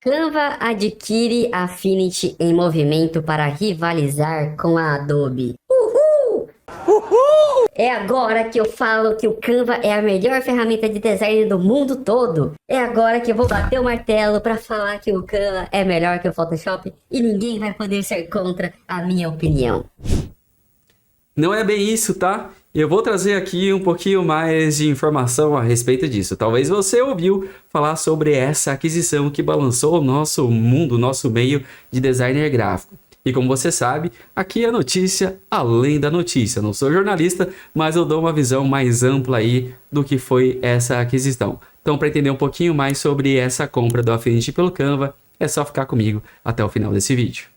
Canva adquire Affinity em movimento para rivalizar com a Adobe. Uhul! Uhul! É agora que eu falo que o Canva é a melhor ferramenta de design do mundo todo. É agora que eu vou bater o martelo para falar que o Canva é melhor que o Photoshop e ninguém vai poder ser contra a minha opinião. Não é bem isso, tá? Eu vou trazer aqui um pouquinho mais de informação a respeito disso. Talvez você ouviu falar sobre essa aquisição que balançou o nosso mundo, o nosso meio de designer gráfico. E como você sabe, aqui é notícia além da notícia. Não sou jornalista, mas eu dou uma visão mais ampla aí do que foi essa aquisição. Então, para entender um pouquinho mais sobre essa compra do Affinity pelo Canva, é só ficar comigo até o final desse vídeo.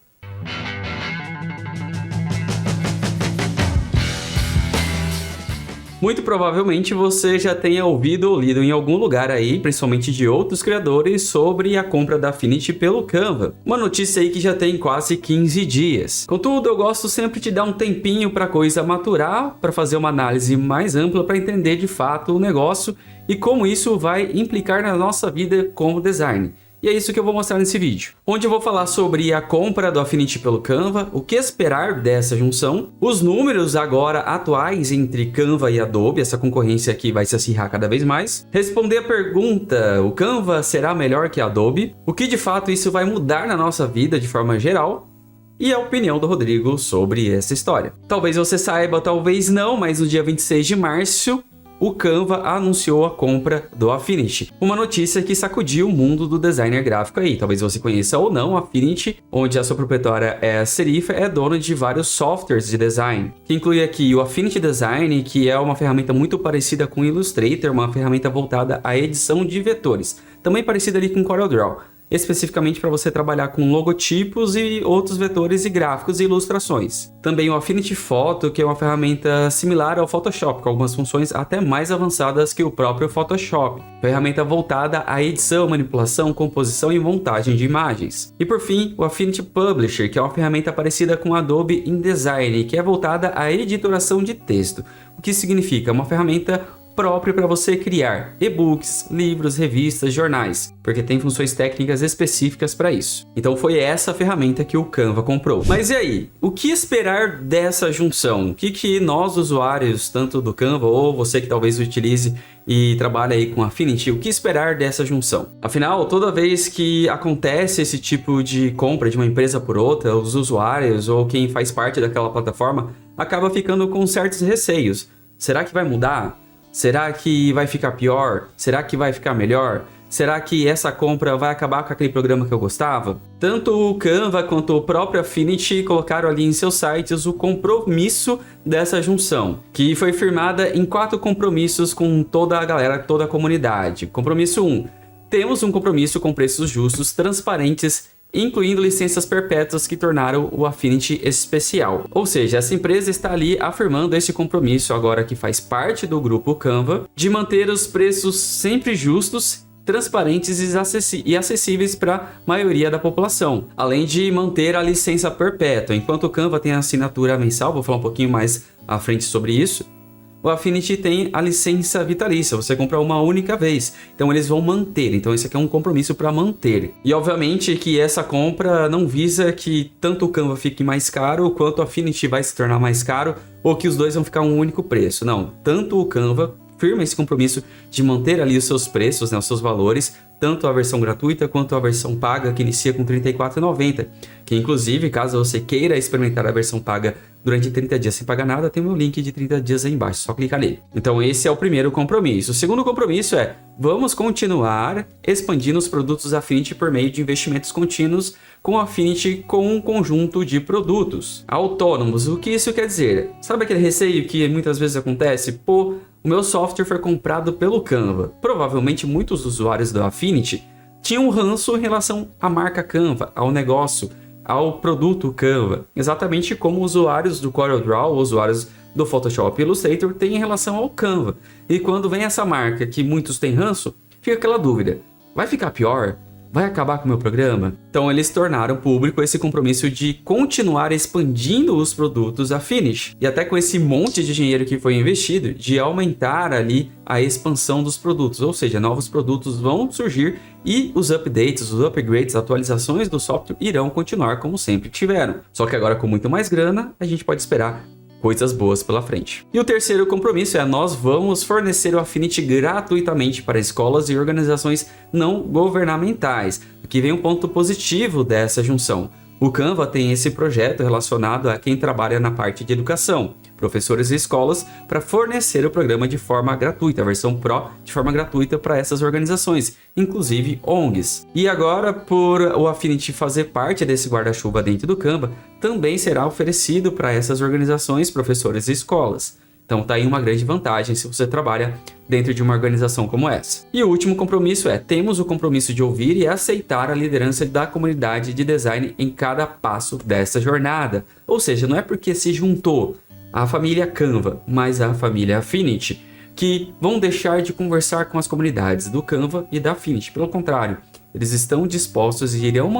Muito provavelmente você já tenha ouvido ou lido em algum lugar aí, principalmente de outros criadores, sobre a compra da Affinity pelo Canva. Uma notícia aí que já tem quase 15 dias. Contudo, eu gosto sempre de dar um tempinho para a coisa maturar, para fazer uma análise mais ampla, para entender de fato o negócio e como isso vai implicar na nossa vida como designer. E é isso que eu vou mostrar nesse vídeo, onde eu vou falar sobre a compra do Affinity pelo Canva, o que esperar dessa junção, os números agora atuais entre Canva e Adobe, essa concorrência aqui vai se acirrar cada vez mais, responder a pergunta, o Canva será melhor que a Adobe? O que de fato isso vai mudar na nossa vida de forma geral? E a opinião do Rodrigo sobre essa história. Talvez você saiba, talvez não, mas no dia 26 de março, o Canva anunciou a compra do Affinity. Uma notícia que sacudiu o mundo do designer gráfico aí. Talvez você conheça ou não a Affinity, onde a sua proprietária é a Serifa, é dona de vários softwares de design, que inclui aqui o Affinity Design, que é uma ferramenta muito parecida com o Illustrator, uma ferramenta voltada à edição de vetores, também parecida ali com o CorelDRAW, especificamente para você trabalhar com logotipos e outros vetores e gráficos e ilustrações. Também o Affinity Photo, que é uma ferramenta similar ao Photoshop, com algumas funções até mais avançadas que o próprio Photoshop. Ferramenta voltada à edição, manipulação, composição e montagem de imagens. E por fim, o Affinity Publisher, que é uma ferramenta parecida com o Adobe InDesign, que é voltada à editoração de texto. O que significa uma ferramenta próprio para você criar e-books, livros, revistas, jornais, porque tem funções técnicas específicas para isso. Então foi essa ferramenta que o Canva comprou. Mas e aí? O que esperar dessa junção? O que nós, usuários, tanto do Canva ou você que talvez utilize e trabalha aí com Affinity, o que esperar dessa junção? Afinal, toda vez que acontece esse tipo de compra de uma empresa por outra, os usuários ou quem faz parte daquela plataforma acaba ficando com certos receios. Será que vai mudar? Será que vai ficar pior? Será que vai ficar melhor? Será que essa compra vai acabar com aquele programa que eu gostava? Tanto o Canva quanto o próprio Affinity colocaram ali em seus sites o compromisso dessa junção, que foi firmada em 4 compromissos com toda a galera, toda a comunidade. Compromisso 1. Temos um compromisso com preços justos, transparentes, incluindo licenças perpétuas que tornaram o Affinity especial. Ou seja, essa empresa está ali afirmando esse compromisso, agora que faz parte do grupo Canva, de manter os preços sempre justos, transparentes e acessíveis para a maioria da população, além de manter a licença perpétua. Enquanto o Canva tem a assinatura mensal, vou falar um pouquinho mais à frente sobre isso, o Affinity tem a licença vitalícia, você compra uma única vez, então eles vão manter, então esse aqui é um compromisso para manter. E obviamente que essa compra não visa que tanto o Canva fique mais caro, quanto o Affinity vai se tornar mais caro, ou que os dois vão ficar um único preço, não. Tanto o Canva firma esse compromisso de manter ali os seus preços, né, os seus valores, tanto a versão gratuita quanto a versão paga, que inicia com R$ 34,90, que inclusive, caso você queira experimentar a versão paga durante 30 dias sem pagar nada, tem o meu link de 30 dias aí embaixo, só clicar nele. Então esse é o primeiro compromisso. O segundo compromisso é, vamos continuar expandindo os produtos Affinity por meio de investimentos contínuos com Affinity com um conjunto de produtos autônomos. O que isso quer dizer? Sabe aquele receio que muitas vezes acontece? Pô, o meu software foi comprado pelo Canva. Provavelmente muitos usuários do Affinity tinham um ranço em relação à marca Canva, ao negócio, ao produto Canva, exatamente como usuários do CorelDRAW, usuários do Photoshop e Illustrator têm em relação ao Canva. E quando vem essa marca que muitos têm ranço, fica aquela dúvida, vai ficar pior? vai acabar com o meu programa? Então eles tornaram público esse compromisso de continuar expandindo os produtos Affinity. E até com esse monte de dinheiro que foi investido, de aumentar ali a expansão dos produtos. Ou seja, novos produtos vão surgir e os updates, os upgrades, atualizações do software irão continuar como sempre tiveram. Só que agora com muito mais grana, a gente pode esperar coisas boas pela frente. E o terceiro compromisso é: nós vamos fornecer o Affinity gratuitamente para escolas e organizações não governamentais. Aqui vem um ponto positivo dessa junção. O Canva tem esse projeto relacionado a quem trabalha na parte de educação, professores e escolas, para fornecer o programa de forma gratuita, a versão Pro de forma gratuita para essas organizações, inclusive ONGs. E agora, por o Affinity fazer parte desse guarda-chuva dentro do Canva, também será oferecido para essas organizações, professores e escolas. Então tá aí uma grande vantagem se você trabalha dentro de uma organização como essa. E o último compromisso é: temos o compromisso de ouvir e aceitar a liderança da comunidade de design em cada passo dessa jornada. Ou seja, não é porque se juntou a família Canva mais a família Affinity que vão deixar de conversar com as comunidades do Canva e da Affinity. Pelo contrário, eles estão dispostos e irão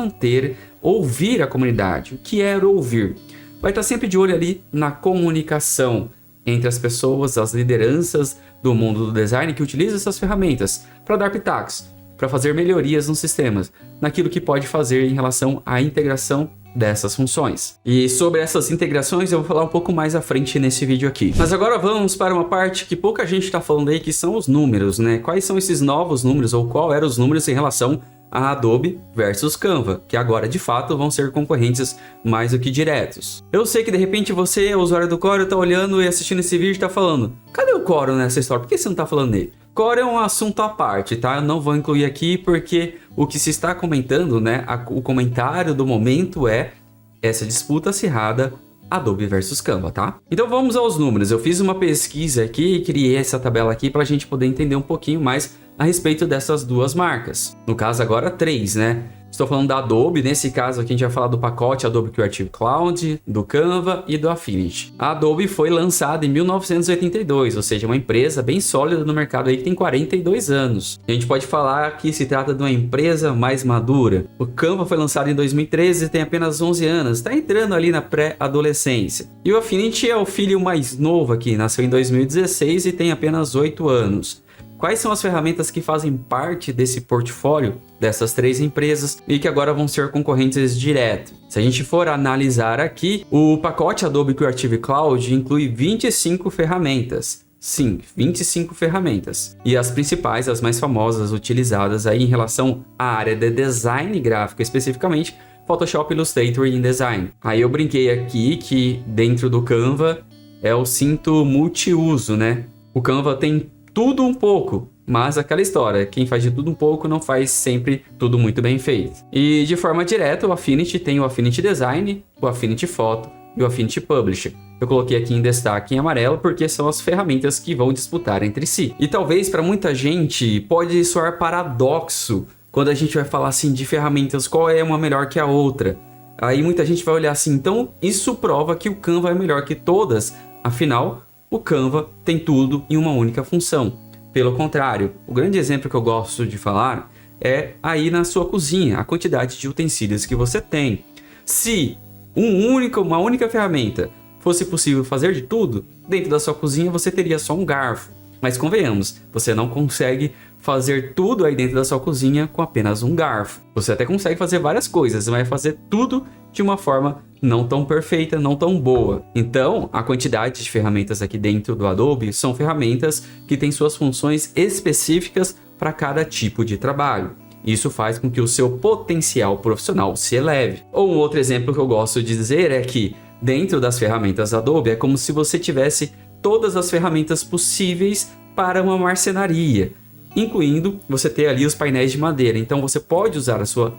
ouvir a comunidade. O que é ouvir? Vai estar sempre de olho ali na comunicação entre as pessoas, as lideranças do mundo do design que utilizam essas ferramentas para dar pitacos, para fazer melhorias nos sistemas, naquilo que pode fazer em relação à integração dessas funções. E sobre essas integrações eu vou falar um pouco mais à frente nesse vídeo aqui. Mas agora vamos para uma parte que pouca gente está falando aí, que são os números, né? Quais são esses novos números, ou qual eram os números em relação a Adobe versus Canva, que agora de fato vão ser concorrentes mais do que diretos. Eu sei que de repente você, usuário do Corel, está olhando e assistindo esse vídeo e está falando: cadê o Corel nessa história? Por que você não está falando nele? Corel é um assunto à parte, tá? Eu não vou incluir aqui porque o que se está comentando, né? O comentário do momento é essa disputa acirrada Adobe versus Canva, tá? Então vamos aos números. Eu fiz uma pesquisa aqui e criei essa tabela aqui para a gente poder entender um pouquinho mais a respeito dessas duas marcas. No caso agora 3, né? Estou falando da Adobe, nesse caso aqui a gente vai falar do pacote Adobe Creative Cloud, do Canva e do Affinity. A Adobe foi lançada em 1982, ou seja, uma empresa bem sólida no mercado aí que tem 42 anos. A gente pode falar que se trata de uma empresa mais madura. O Canva foi lançado em 2013 e tem apenas 11 anos, está entrando ali na pré-adolescência. E o Affinity é o filho mais novo aqui, nasceu em 2016 e tem apenas 8 anos. Quais são as ferramentas que fazem parte desse portfólio dessas 3 empresas e que agora vão ser concorrentes direto? Se a gente for analisar aqui, o pacote Adobe Creative Cloud inclui 25 ferramentas. Sim, 25 ferramentas. E as principais, as mais famosas utilizadas aí em relação à área de design gráfico especificamente, Photoshop, Illustrator e InDesign. Aí eu brinquei aqui que dentro do Canva é o cinto multiuso, né? O Canva tem tudo um pouco, mas aquela história, quem faz de tudo um pouco não faz sempre tudo muito bem feito. E de forma direta, o Affinity tem o Affinity Design, o Affinity Photo e o Affinity Publisher. Eu coloquei aqui em destaque em amarelo porque são as ferramentas que vão disputar entre si. E talvez para muita gente pode soar paradoxo quando a gente vai falar assim de ferramentas, qual é uma melhor que a outra. Aí muita gente vai olhar assim, então isso prova que o Canva é melhor que todas, afinal o Canva tem tudo em uma única função. Pelo contrário, o grande exemplo que eu gosto de falar é aí na sua cozinha, a quantidade de utensílios que você tem. Se uma única ferramenta fosse possível fazer de tudo, dentro da sua cozinha você teria só um garfo. Mas convenhamos, você não consegue fazer tudo aí dentro da sua cozinha com apenas um garfo. Você até consegue fazer várias coisas, mas vai fazer tudo de uma forma não tão perfeita, não tão boa. Então, a quantidade de ferramentas aqui dentro do Adobe são ferramentas que têm suas funções específicas para cada tipo de trabalho. Isso faz com que o seu potencial profissional se eleve. Ou um outro exemplo que eu gosto de dizer é que dentro das ferramentas Adobe é como se você tivesse todas as ferramentas possíveis para uma marcenaria, incluindo você ter ali os painéis de madeira. Então você pode usar a sua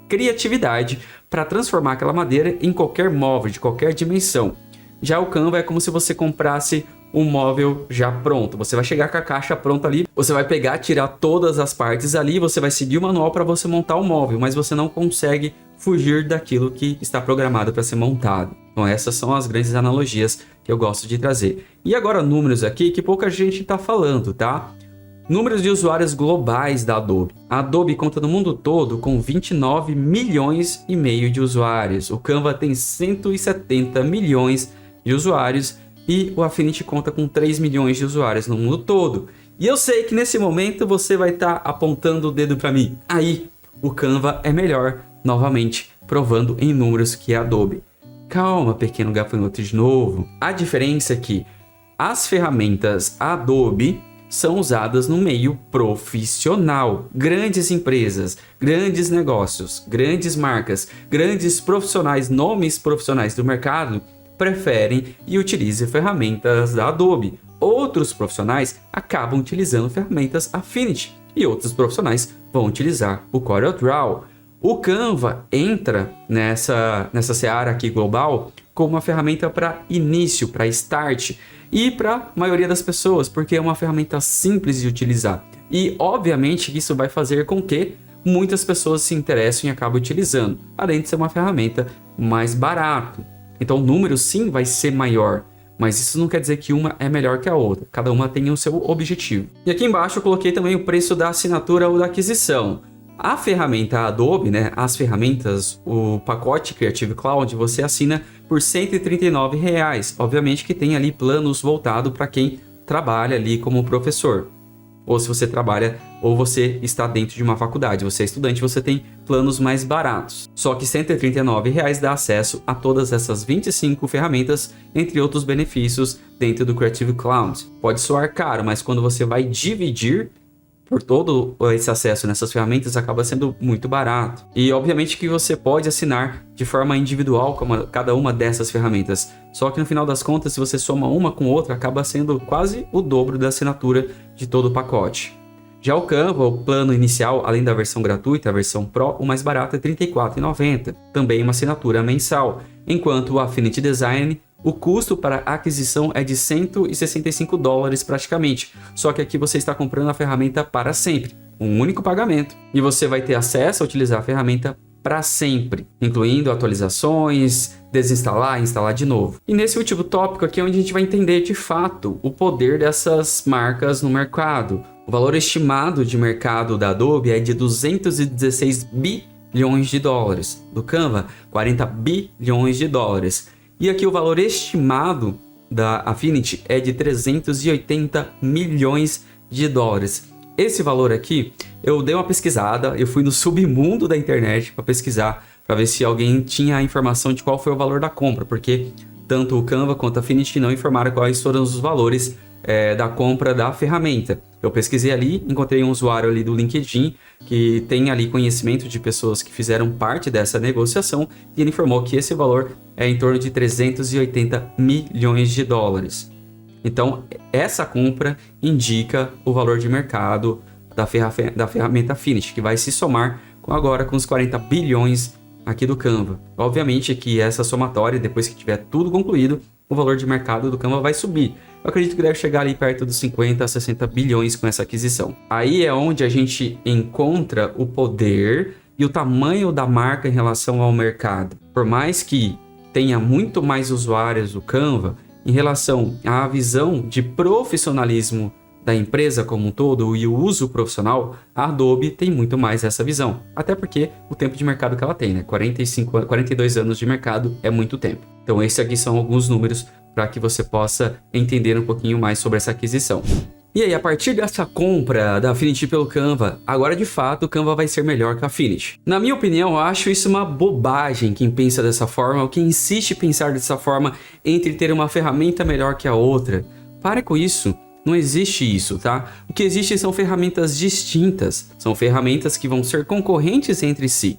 criatividade para transformar aquela madeira em qualquer móvel, de qualquer dimensão. Já o Canva é como se você comprasse um móvel já pronto. Você vai chegar com a caixa pronta ali, você vai pegar, tirar todas as partes ali, você vai seguir o manual para você montar o móvel, mas você não consegue fugir daquilo que está programado para ser montado. Então essas são as grandes analogias que eu gosto de trazer. E agora números aqui que pouca gente está falando, tá? Números de usuários globais da Adobe. A Adobe conta no mundo todo com 29 milhões e meio de usuários. O Canva tem 170 milhões de usuários e o Affinity conta com 3 milhões de usuários no mundo todo. E eu sei que nesse momento você vai estar apontando o dedo para mim. Aí, o Canva é melhor, novamente, provando em números que a Adobe. Calma, pequeno gafanhoto de novo. A diferença é que as ferramentas Adobe são usadas no meio profissional. Grandes empresas, grandes negócios, grandes marcas, grandes profissionais, nomes profissionais do mercado preferem e utilizam ferramentas da Adobe. Outros profissionais acabam utilizando ferramentas Affinity e outros profissionais vão utilizar o CorelDRAW. O Canva entra nessa seara aqui global como uma ferramenta para início, para start e para a maioria das pessoas, porque é uma ferramenta simples de utilizar. E obviamente isso vai fazer com que muitas pessoas se interessem e acabem utilizando, além de ser uma ferramenta mais barata. Então o número sim vai ser maior, mas isso não quer dizer que uma é melhor que a outra. Cada uma tem o seu objetivo. E aqui embaixo eu coloquei também o preço da assinatura ou da aquisição. A ferramenta Adobe, as ferramentas, o pacote Creative Cloud, você assina por R$ 139. Obviamente que tem ali planos voltados para quem trabalha ali como professor. Ou se você trabalha ou você está dentro de uma faculdade, você é estudante, você tem planos mais baratos. Só que R$ 139 dá acesso a todas essas 25 ferramentas, entre outros benefícios dentro do Creative Cloud. Pode soar caro, mas quando você vai dividir por todo esse acesso nessas ferramentas, acaba sendo muito barato. E obviamente que você pode assinar de forma individual com cada uma dessas ferramentas. Só que no final das contas, se você soma uma com outra, acaba sendo quase o dobro da assinatura de todo o pacote. Já o Canva, o plano inicial, além da versão gratuita, a versão Pro, o mais barato é R$ 34,90. Também uma assinatura mensal. Enquanto o Affinity Design, o custo para aquisição é de $165 praticamente, só que aqui você está comprando a ferramenta para sempre, um único pagamento, e você vai ter acesso a utilizar a ferramenta para sempre, incluindo atualizações, desinstalar e instalar de novo. E nesse último tópico aqui é onde a gente vai entender de fato o poder dessas marcas no mercado. O valor estimado de mercado da Adobe é de 216 bilhões de dólares, do Canva, 40 bilhões de dólares. E aqui o valor estimado da Affinity é de 380 milhões de dólares. Esse valor aqui, eu dei uma pesquisada, eu fui no submundo da internet para pesquisar, para ver se alguém tinha a informação de qual foi o valor da compra, porque tanto o Canva quanto a Affinity não informaram quais foram os valores da compra da ferramenta. Eu pesquisei ali, encontrei um usuário ali do LinkedIn que tem ali conhecimento de pessoas que fizeram parte dessa negociação e ele informou que esse valor é em torno de 380 milhões de dólares. Então, essa compra indica o valor de mercado da ferramenta Affinity, que vai se somar agora com os 40 bilhões aqui do Canva. Obviamente que essa somatória, depois que tiver tudo concluído, o valor de mercado do Canva vai subir. Eu acredito que deve chegar ali perto dos 50 a 60 bilhões com essa aquisição. Aí é onde a gente encontra o poder e o tamanho da marca em relação ao mercado. Por mais que tenha muito mais usuários do Canva, em relação à visão de profissionalismo da empresa como um todo e o uso profissional, a Adobe tem muito mais essa visão. Até porque o tempo de mercado que ela tem, 42 anos de mercado é muito tempo. Então esses aqui são alguns números para que você possa entender um pouquinho mais sobre essa aquisição. E aí, a partir dessa compra da Affinity pelo Canva, agora de fato o Canva vai ser melhor que a Affinity. Na minha opinião, eu acho isso uma bobagem quem pensa dessa forma, ou quem insiste em pensar dessa forma entre ter uma ferramenta melhor que a outra. Pare com isso. Não existe isso, tá? O que existe são ferramentas distintas, são ferramentas que vão ser concorrentes entre si.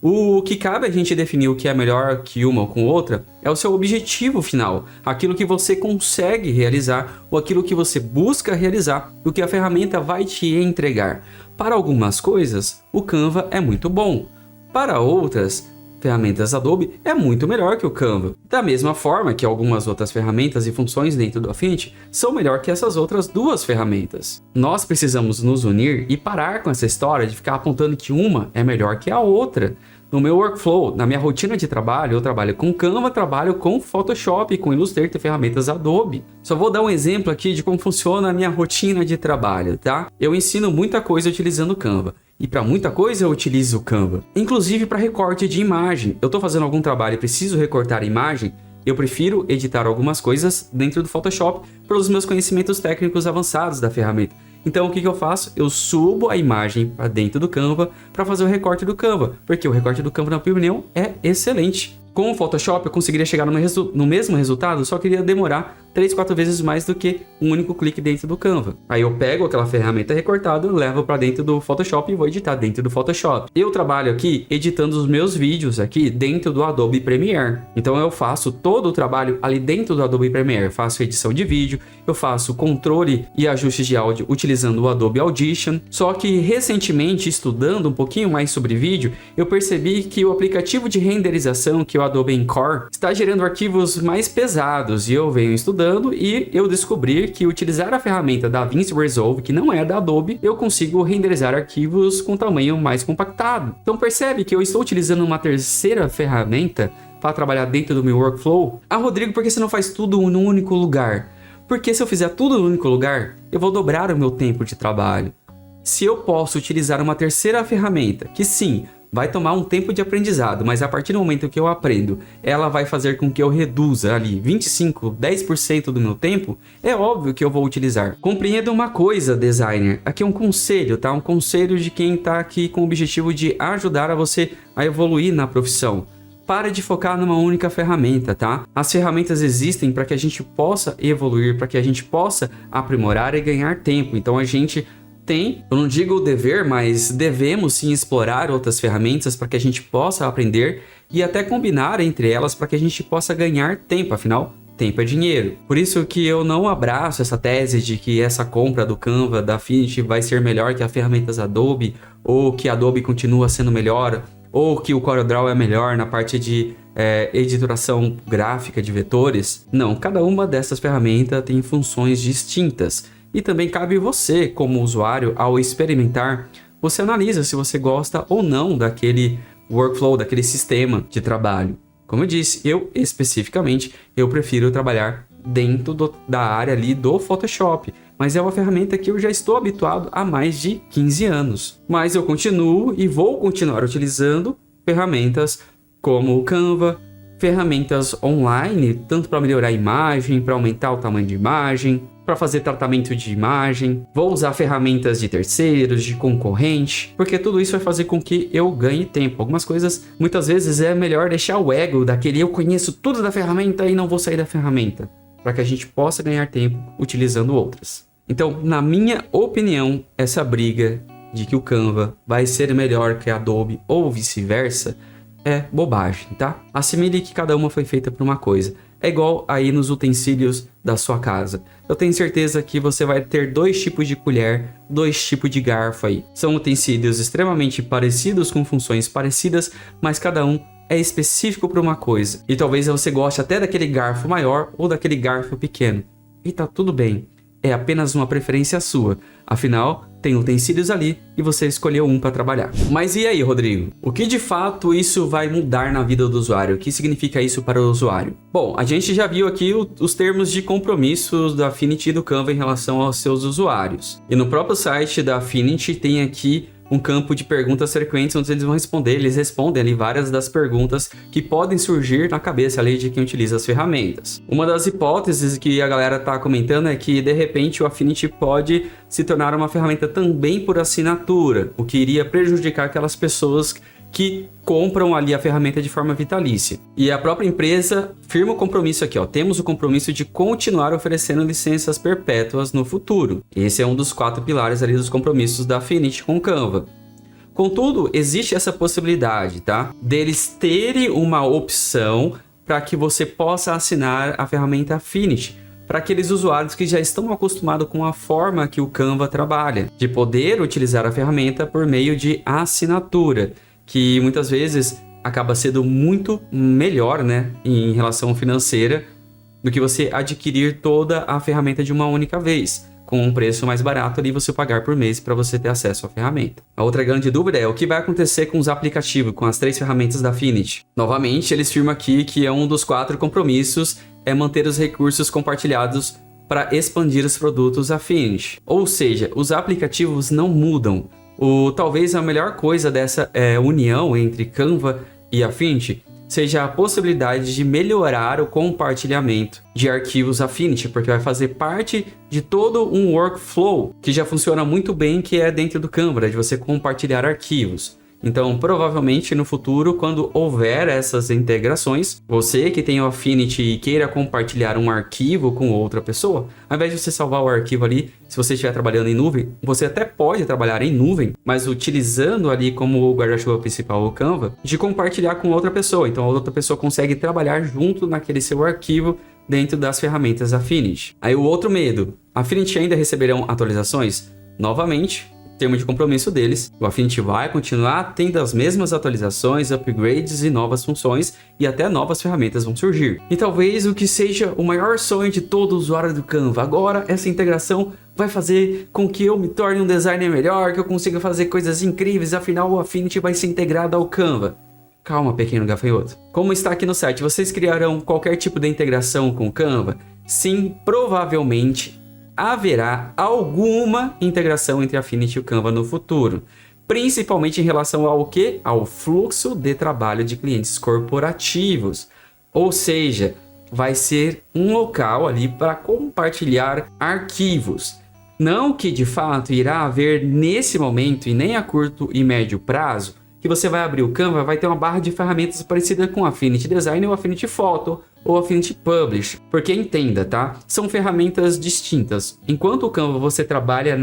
O que cabe a gente definir o que é melhor que uma ou com outra é o seu objetivo final, aquilo que você consegue realizar ou aquilo que você busca realizar, o que a ferramenta vai te entregar. Para algumas coisas, o Canva é muito bom. Para outras, ferramentas Adobe é muito melhor que o Canva. Da mesma forma que algumas outras ferramentas e funções dentro do Affinity são melhor que essas outras duas ferramentas. Nós precisamos nos unir e parar com essa história de ficar apontando que uma é melhor que a outra. no meu workflow, na minha rotina de trabalho, eu trabalho com Canva, trabalho com Photoshop, com Illustrator e ferramentas Adobe. Só vou dar um exemplo aqui de como funciona a minha rotina de trabalho, tá? Eu ensino muita coisa utilizando Canva. E para muita coisa eu utilizo o Canva. Inclusive para recorte de imagem. Eu estou fazendo algum trabalho e preciso recortar a imagem, eu prefiro editar algumas coisas dentro do Photoshop pelos meus conhecimentos técnicos avançados da ferramenta. Então o que eu faço? Eu subo a imagem para dentro do Canva para fazer o recorte do Canva, porque o recorte do Canva, na minha opinião, é excelente. Com o Photoshop eu conseguiria chegar no mesmo resultado, só que iria demorar 3, 4 vezes mais do que um único clique dentro do Canva. Aí eu pego aquela ferramenta recortada, levo para dentro do Photoshop e vou editar dentro do Photoshop. Eu trabalho aqui editando os meus vídeos aqui dentro do Adobe Premiere. Então eu faço todo o trabalho ali dentro do Adobe Premiere. Eu faço edição de vídeo, eu faço controle e ajustes de áudio utilizando o Adobe Audition. Só que recentemente, estudando um pouquinho mais sobre vídeo, eu percebi que o aplicativo de renderização, que é o Adobe Encore, está gerando arquivos mais pesados, e eu venho estudando e eu descobri que utilizar a ferramenta DaVinci Resolve, que não é da Adobe, eu consigo renderizar arquivos com tamanho mais compactado. Então percebe que eu estou utilizando uma terceira ferramenta para trabalhar dentro do meu workflow. Ah, Rodrigo, por que você não faz tudo num único lugar? Porque se eu fizer tudo no único lugar, eu vou dobrar o meu tempo de trabalho. Se eu posso utilizar uma terceira ferramenta, que sim, vai tomar um tempo de aprendizado, mas a partir do momento que eu aprendo, ela vai fazer com que eu reduza ali 25, 10% do meu tempo, é óbvio que eu vou utilizar. Compreenda uma coisa, designer, aqui é um conselho, tá? Um conselho de quem tá aqui com o objetivo de ajudar a você a evoluir na profissão. Pare de focar numa única ferramenta, tá? As ferramentas existem para que a gente possa evoluir, para que a gente possa aprimorar e ganhar tempo. Então a gente tem, eu não digo o dever, mas devemos sim explorar outras ferramentas para que a gente possa aprender e até combinar entre elas para que a gente possa ganhar tempo, afinal, tempo é dinheiro. Por isso que eu não abraço essa tese de que essa compra do Canva, da Affinity, vai ser melhor que as ferramentas Adobe, ou que a Adobe continua sendo melhor, ou que o CorelDRAW é melhor na parte de editoração gráfica de vetores. Não, cada uma dessas ferramentas tem funções distintas. E também cabe você, como usuário, ao experimentar, você analisa se você gosta ou não daquele workflow, daquele sistema de trabalho. Como eu disse, eu especificamente, eu prefiro trabalhar dentro da área ali do Photoshop. Mas é uma ferramenta que eu já estou habituado há mais de 15 anos. Mas eu continuo e vou continuar utilizando ferramentas como o Canva, ferramentas online, tanto para melhorar a imagem, para aumentar o tamanho de imagem, para fazer tratamento de imagem. Vou usar ferramentas de terceiros, de concorrente, porque tudo isso vai fazer com que eu ganhe tempo. Algumas coisas, muitas vezes, é melhor deixar o ego daquele eu conheço tudo da ferramenta e não vou sair da ferramenta, para que a gente possa ganhar tempo utilizando outras. Então, na minha opinião, essa briga de que o Canva vai ser melhor que a Adobe ou vice-versa é bobagem, tá? Assimile que cada uma foi feita para uma coisa. É igual aí nos utensílios da sua casa. Eu tenho certeza que você vai ter 2 tipos de colher, 2 tipos de garfo aí. São utensílios extremamente parecidos, com funções parecidas, mas cada um é específico para uma coisa. E talvez você goste até daquele garfo maior ou daquele garfo pequeno. E tá tudo bem. É apenas uma preferência sua. Afinal, tem utensílios ali e você escolheu um para trabalhar. Mas e aí, Rodrigo? O que de fato isso vai mudar na vida do usuário? O que significa isso para o usuário? Bom, a gente já viu aqui os termos de compromissos da Affinity e do Canva em relação aos seus usuários. E no próprio site da Affinity tem aqui um campo de perguntas frequentes onde eles vão responder. Eles respondem ali várias das perguntas que podem surgir na cabeça ali de quem utiliza as ferramentas. Uma das hipóteses que a galera está comentando é que de repente o Affinity pode se tornar uma ferramenta também por assinatura, o que iria prejudicar aquelas pessoas que compram ali a ferramenta de forma vitalícia. E a própria empresa firma o compromisso aqui, ó. Temos o compromisso de continuar oferecendo licenças perpétuas no futuro. Esse é um dos 4 pilares ali dos compromissos da Affinity com o Canva. Contudo, existe essa possibilidade, tá? Deles terem uma opção para que você possa assinar a ferramenta Affinity, para aqueles usuários que já estão acostumados com a forma que o Canva trabalha, de poder utilizar a ferramenta por meio de assinatura, que muitas vezes acaba sendo muito melhor, né, em relação financeira, do que você adquirir toda a ferramenta de uma única vez. com um preço mais barato ali você pagar por mês para você ter acesso à ferramenta. A outra grande dúvida é o que vai acontecer com os aplicativos, com as 3 ferramentas da Affinity. Novamente, eles afirmam aqui que é um dos 4 compromissos é manter os recursos compartilhados para expandir os produtos Affinity. Ou seja, os aplicativos não mudam. Talvez a melhor coisa dessa união entre Canva e Affinity seja a possibilidade de melhorar o compartilhamento de arquivos Affinity, porque vai fazer parte de todo um workflow que já funciona muito bem, que é dentro do Canva, de você compartilhar arquivos. Então, provavelmente no futuro, quando houver essas integrações, você que tem o Affinity e queira compartilhar um arquivo com outra pessoa, ao invés de você salvar o arquivo ali, se você estiver trabalhando em nuvem, você até pode trabalhar em nuvem, mas utilizando ali como guarda-chuva principal o Canva, de compartilhar com outra pessoa. Então, a outra pessoa consegue trabalhar junto naquele seu arquivo dentro das ferramentas Affinity. Aí o outro medo, Affinity ainda receberão atualizações? Novamente, termo de compromisso deles, o Affinity vai continuar tendo as mesmas atualizações, upgrades e novas funções, e até novas ferramentas vão surgir. E talvez o que seja o maior sonho de todo usuário do Canva agora, essa integração vai fazer com que eu me torne um designer melhor, que eu consiga fazer coisas incríveis, afinal o Affinity vai ser integrado ao Canva. Calma, pequeno gafanhoto. Como está aqui no site, vocês criarão qualquer tipo de integração com o Canva? Sim, provavelmente haverá alguma integração entre a Affinity e o Canva no futuro, principalmente em relação ao quê? Ao fluxo de trabalho de clientes corporativos. Ou seja, vai ser um local ali para compartilhar arquivos. Não que de fato irá haver nesse momento e nem a curto e médio prazo, que você vai abrir o Canva, vai ter uma barra de ferramentas parecida com Affinity Design ou Affinity Photo ou Affinity Publish. Porque entenda, tá? São ferramentas distintas. Enquanto o Canva você trabalha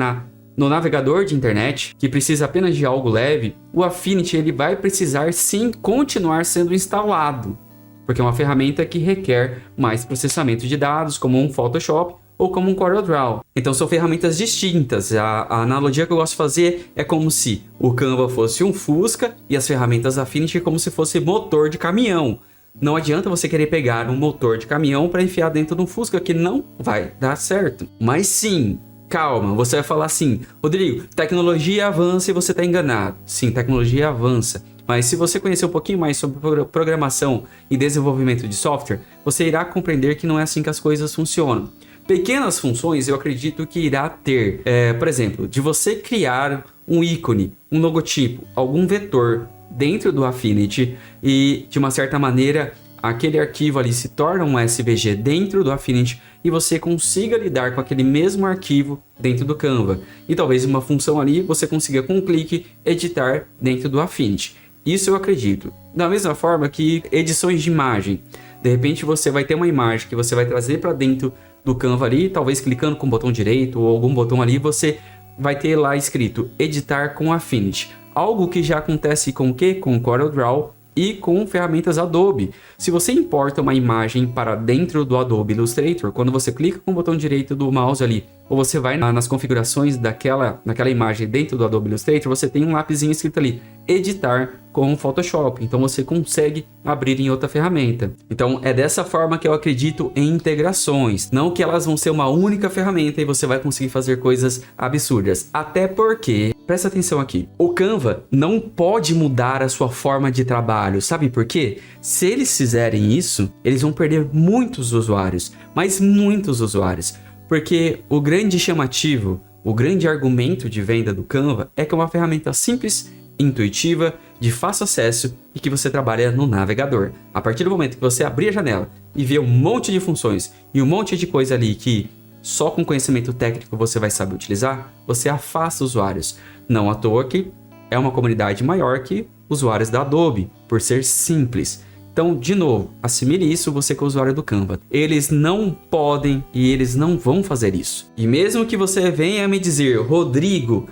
no navegador de internet, que precisa apenas de algo leve, o Affinity ele vai precisar sim continuar sendo instalado, porque é uma ferramenta que requer mais processamento de dados, como um Photoshop ou como um CorelDRAW. Então são ferramentas distintas. A analogia que eu gosto de fazer é como se o Canva fosse um Fusca e as ferramentas Affinity como se fosse motor de caminhão. Não adianta você querer pegar um motor de caminhão para enfiar dentro de um Fusca, que não vai dar certo. Mas sim, calma, você vai falar assim, Rodrigo, tecnologia avança e você está enganado. Sim, tecnologia avança. Mas se você conhecer um pouquinho mais sobre programação e desenvolvimento de software, você irá compreender que não é assim que as coisas funcionam. Pequenas funções eu acredito que irá ter, por exemplo, de você criar um ícone, um logotipo, algum vetor dentro do Affinity e de uma certa maneira aquele arquivo ali se torna um SVG dentro do Affinity e você consiga lidar com aquele mesmo arquivo dentro do Canva. E talvez uma função ali você consiga com um clique editar dentro do Affinity. Isso eu acredito. Da mesma forma que edições de imagem. De repente você vai ter uma imagem que você vai trazer para dentro do Canva ali, talvez clicando com o botão direito ou algum botão ali, você vai ter lá escrito editar com Affinity. Algo que já acontece com o quê? Com o CorelDRAW e com ferramentas Adobe. Se você importa uma imagem para dentro do Adobe Illustrator, quando você clica com o botão direito do mouse ali, ou você vai nas configurações naquela imagem dentro do Adobe Illustrator, você tem um lapisinho escrito ali, editar com o Photoshop. Então você consegue abrir em outra ferramenta. Então é dessa forma que eu acredito em integrações. Não que elas vão ser uma única ferramenta e você vai conseguir fazer coisas absurdas. Até porque, presta atenção aqui, o Canva não pode mudar a sua forma de trabalho. Sabe por quê? Se eles fizerem isso, eles vão perder muitos usuários. Mas muitos usuários. Porque o grande chamativo, o grande argumento de venda do Canva é que é uma ferramenta simples, intuitiva, de fácil acesso e que você trabalha no navegador. A partir do momento que você abrir a janela e ver um monte de funções e um monte de coisa ali que só com conhecimento técnico você vai saber utilizar, você afasta usuários. Não à toa que é uma comunidade maior que usuários da Adobe, por ser simples. Então, de novo, assimile isso você que é usuário do Canva. Eles não podem e eles não vão fazer isso. E mesmo que você venha me dizer, Rodrigo,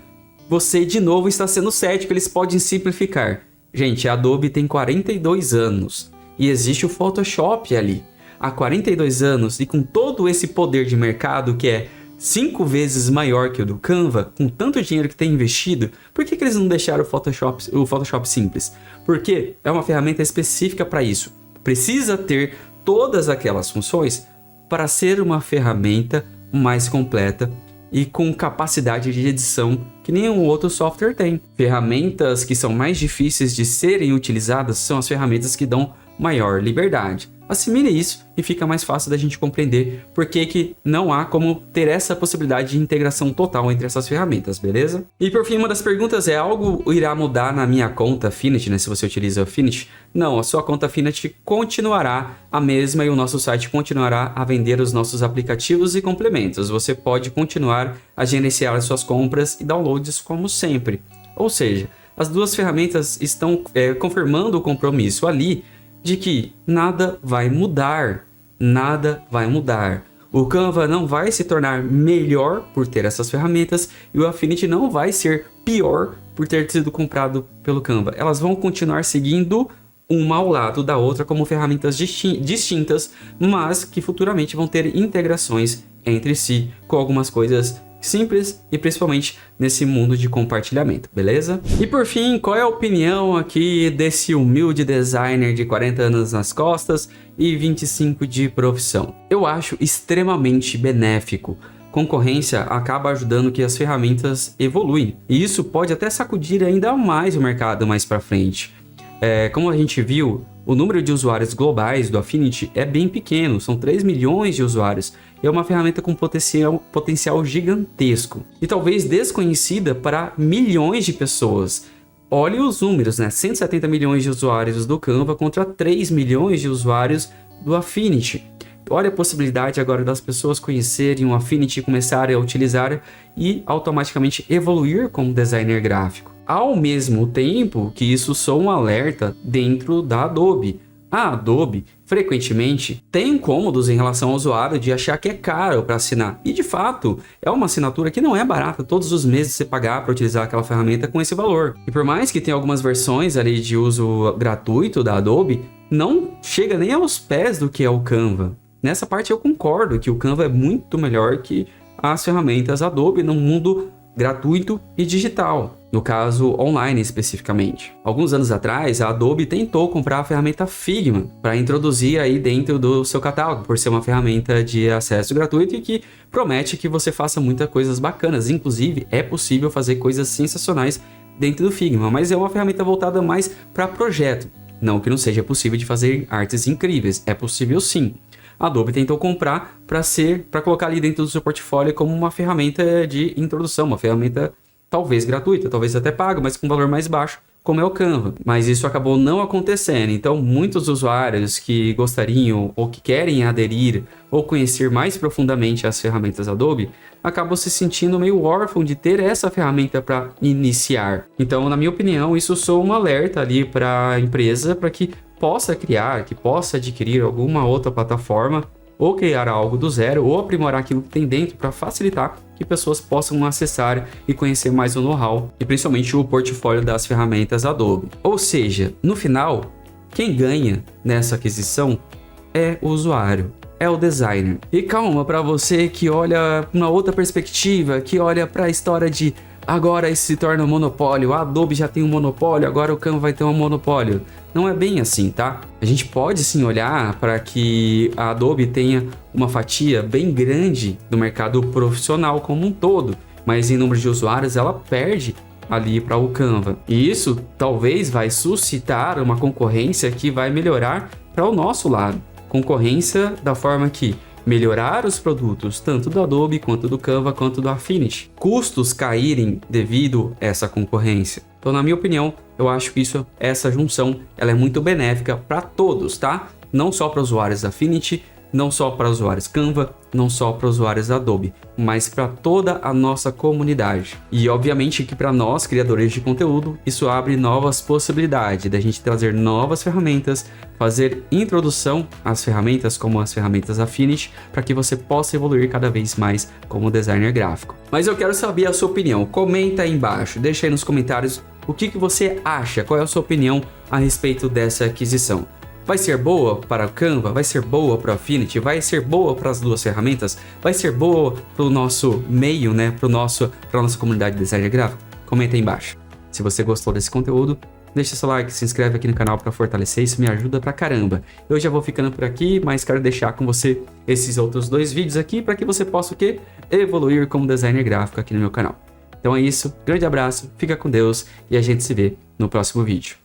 você de novo está sendo cético, eles podem simplificar. Gente, a Adobe tem 42 anos e existe o Photoshop ali. Há 42 anos e com todo esse poder de mercado que é 5 vezes maior que o do Canva, com tanto dinheiro que tem investido, por que eles não deixaram o Photoshop simples? Porque é uma ferramenta específica para isso. Precisa ter todas aquelas funções para ser uma ferramenta mais completa e com capacidade de edição que nenhum outro software tem. Ferramentas que são mais difíceis de serem utilizadas são as ferramentas que dão maior liberdade. Assimile isso e fica mais fácil da gente compreender por que não há como ter essa possibilidade de integração total entre essas ferramentas, beleza? E por fim, uma das perguntas é: algo irá mudar na minha conta Affinity, né? Se você utiliza Affinity? Não, a sua conta Affinity continuará a mesma e o nosso site continuará a vender os nossos aplicativos e complementos. Você pode continuar a gerenciar as suas compras e downloads como sempre. Ou seja, as duas ferramentas estão confirmando o compromisso ali de que nada vai mudar, nada vai mudar. O Canva não vai se tornar melhor por ter essas ferramentas e o Affinity não vai ser pior por ter sido comprado pelo Canva. Elas vão continuar seguindo uma ao lado da outra como ferramentas distintas, mas que futuramente vão ter integrações entre si com algumas coisas simples e principalmente nesse mundo de compartilhamento, beleza? E por fim, qual é a opinião aqui desse humilde designer de 40 anos nas costas e 25 de profissão? Eu acho extremamente benéfico. Concorrência acaba ajudando que as ferramentas evoluem e isso pode até sacudir ainda mais o mercado mais para frente. Como a gente viu, o número de usuários globais do Affinity é bem pequeno, são 3 milhões de usuários. É uma ferramenta com potencial gigantesco e talvez desconhecida para milhões de pessoas. Olhe os números, né? 170 milhões de usuários do Canva contra 3 milhões de usuários do Affinity. Olha a possibilidade agora das pessoas conhecerem o Affinity, começarem a utilizar e automaticamente evoluir como designer gráfico. Ao mesmo tempo que isso soa um alerta dentro da Adobe. A Adobe, frequentemente, tem incômodos em relação ao usuário de achar que é caro para assinar. E, de fato, é uma assinatura que não é barata todos os meses você pagar para utilizar aquela ferramenta com esse valor. E por mais que tenha algumas versões ali de uso gratuito da Adobe, não chega nem aos pés do que é o Canva. Nessa parte eu concordo que o Canva é muito melhor que as ferramentas Adobe no mundo gratuito e digital, no caso online especificamente. Alguns anos atrás, a Adobe tentou comprar a ferramenta Figma para introduzir aí dentro do seu catálogo, por ser uma ferramenta de acesso gratuito e que promete que você faça muitas coisas bacanas. Inclusive, é possível fazer coisas sensacionais dentro do Figma, mas é uma ferramenta voltada mais para projeto. Não que não seja possível de fazer artes incríveis, é possível sim. A Adobe tentou comprar para colocar ali dentro do seu portfólio como uma ferramenta de introdução, uma ferramenta talvez gratuita, talvez até paga, mas com valor mais baixo, como é o Canva. Mas isso acabou não acontecendo, então muitos usuários que gostariam ou que querem aderir ou conhecer mais profundamente as ferramentas Adobe, acabam se sentindo meio órfão de ter essa ferramenta para iniciar. Então, na minha opinião, isso soa um alerta ali para a empresa para que possa criar, que possa adquirir alguma outra plataforma ou criar algo do zero ou aprimorar aquilo que tem dentro para facilitar que pessoas possam acessar e conhecer mais o know-how e principalmente o portfólio das ferramentas Adobe. Ou seja, no final, quem ganha nessa aquisição é o usuário, é o designer. E calma, para você que olha uma outra perspectiva, que olha para a história de agora isso se torna um monopólio, a Adobe já tem um monopólio, agora o Canva vai ter um monopólio. Não é bem assim, tá? A gente pode sim olhar para que a Adobe tenha uma fatia bem grande do mercado profissional como um todo, mas em número de usuários ela perde ali para o Canva. E isso talvez vai suscitar uma concorrência que vai melhorar para o nosso lado. Concorrência da forma que melhorar os produtos tanto do Adobe quanto do Canva quanto do Affinity. Custos caírem devido a essa concorrência. Então, na minha opinião, eu acho que essa junção ela é muito benéfica para todos, tá? Não só para usuários Affinity, não só para usuários Canva, não só para usuários Adobe, mas para toda a nossa comunidade. E obviamente que para nós, criadores de conteúdo, isso abre novas possibilidades da gente trazer novas ferramentas, fazer introdução às ferramentas como as ferramentas Affinity, para que você possa evoluir cada vez mais como designer gráfico. Mas eu quero saber a sua opinião, comenta aí embaixo, deixa aí nos comentários o que você acha, qual é a sua opinião a respeito dessa aquisição. Vai ser boa para o Canva? Vai ser boa para o Affinity? Vai ser boa para as duas ferramentas? Vai ser boa para o nosso meio, né? Para a nossa comunidade de design gráfico? Comenta aí embaixo. Se você gostou desse conteúdo, deixa seu like, se inscreve aqui no canal para fortalecer, isso me ajuda pra caramba. Eu já vou ficando por aqui, mas quero deixar com você esses outros 2 vídeos aqui para que você possa o quê? Evoluir como designer gráfico aqui no meu canal. Então é isso, grande abraço, fica com Deus e a gente se vê no próximo vídeo.